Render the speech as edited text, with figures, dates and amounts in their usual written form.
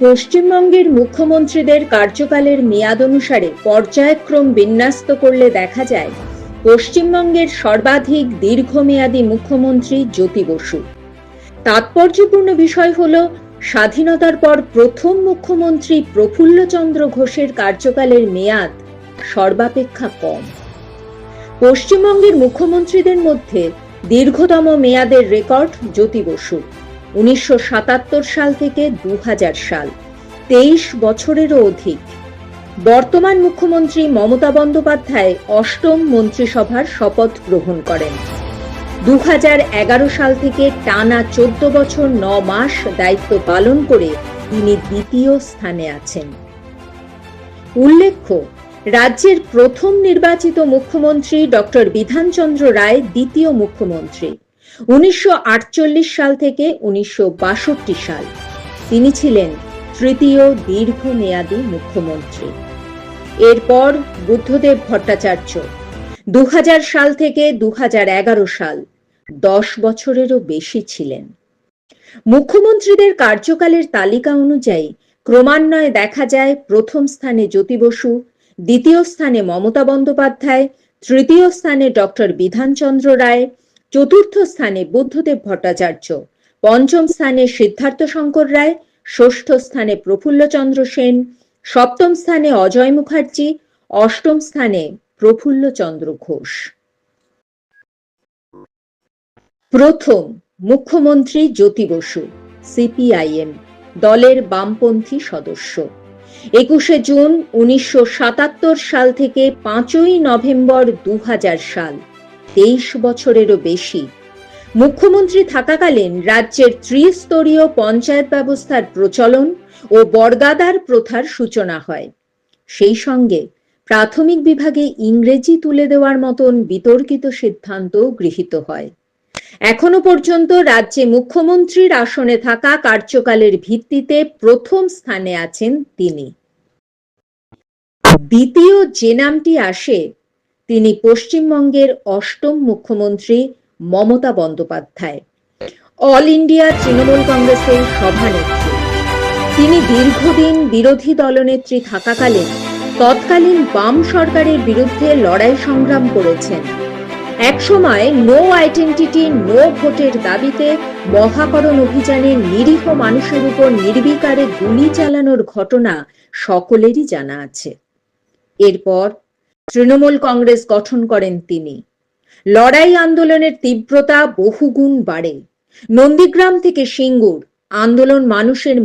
পশ্চিমবঙ্গের মুখ্যমন্ত্রীদের কার্যকালের মেয়াদ অনুসারে পর্যায়ক্রম বিন্যস্ত করলে দেখা যায় পশ্চিমবঙ্গের সর্বাধিক দীর্ঘমেয়াদী মুখ্যমন্ত্রী জ্যোতি বসু। তাৎপর্যপূর্ণ বিষয় হলো স্বাধীনতার পর প্রথম মুখ্যমন্ত্রী প্রফুল্লচন্দ্র ঘোষের কার্যকালের মেয়াদ সর্বাপেক্ষা কম। পশ্চিমবঙ্গের মুখ্যমন্ত্রীদের মধ্যে দীর্ঘতম মেয়াদের রেকর্ড জ্যোতি বসু। 1977 সাল থেকে 2000 সাল, 23 বছরেরও অধিক। বর্তমান মুখ্যমন্ত্রী মমতা বন্দ্যোপাধ্যায় অষ্টম মন্ত্রিসভার শপথ গ্রহণ করেন। 2011 সাল থেকে টানা 14 বছর 9 মাস দায়িত্ব পালন করে তিনি দ্বিতীয় স্থানে আছেন। উল্লেখ্য, রাজ্যের প্রথম নির্বাচিত মুখ্যমন্ত্রী ডক্টর বিধানচন্দ্র রায় দ্বিতীয় মুখ্যমন্ত্রী। 1948 সাল থেকে 1962 সাল তিনি ছিলেন তৃতীয় দীর্ঘমেয়াদী মুখ্যমন্ত্রী। এরপর বুদ্ধদেব ভট্টাচার্য 2000 সাল থেকে 2011 সাল, 10 বছরেরও বেশি ছিলেন। মুখ্যমন্ত্রীদের কার্যকালের তালিকা অনুযায়ী ক্রমান্বয়ে দেখা যায় প্রথম স্থানে জ্যোতি বসু, দ্বিতীয় স্থানে মমতা বন্দ্যোপাধ্যায়, তৃতীয় স্থানে ডক্টর বিধানচন্দ্র রায়, চতুর্থ স্থানে বুদ্ধদেব ভট্টাচার্য, পঞ্চম স্থানে সিদ্ধার্থ শঙ্কর রায়, ষষ্ঠ স্থানে প্রফুল্লচন্দ্র সেন, সপ্তম স্থানে অজয় মুখার্জি, অষ্টম স্থানে প্রফুল্লচন্দ্র ঘোষ। প্রথম মুখ্যমন্ত্রী জ্যোতি বসু, সিপিআইএম দলের বামপন্থী সদস্য। 21শে জুন 1977 সাল থেকে 5ই নভেম্বর 2000 সাল, 23 বছরেরও বেশি মুখ্যমন্ত্রী থাকাকালীন রাজ্যের ত্রিস্তরীয় পঞ্চায়েত ব্যবস্থার প্রচলন ও বর্গাদার প্রথার সূচনা হয়। সেই সঙ্গে প্রাথমিক বিভাগে ইংরেজি তুলে দেওয়ার মতন বিতর্কিত সিদ্ধান্ত গৃহীত হয়। এখনো পর্যন্ত রাজ্যে মুখ্যমন্ত্রীর আসনে থাকা কার্যকালের ভিত্তিতে প্রথম স্থানে আছেন তিনি। দ্বিতীয় যে নামটি আসে তিনি পশ্চিমবঙ্গের অষ্টম মুখ্যমন্ত্রী মমতা বন্দ্যোপাধ্যায়, অল ইন্ডিয়া তৃণমূল কংগ্রেসের সভানেত্রী। তিনি দীর্ঘদিন বিরোধী দলনেত্রী থাকাকালীন তৎকালীন বাম সরকারের বিরুদ্ধে লড়াই সংগ্রাম করেছেন। একসময় নো আইডেন্টিটি নো ভোটের দাবিতে মহাকরণ অভিযানে নিরীহ মানুষের উপর নির্বিকারে গুলি চালানোর ঘটনা সকলেরই জানা আছে। এরপর তৃণমূল কংগ্রেস গঠন করেন তিনি। লড়াই আন্দোলনের তীব্রতা বহুগুণ বাড়ে। নন্দীগ্রাম থেকে সিঙ্গুর আন্দোলন মানুষের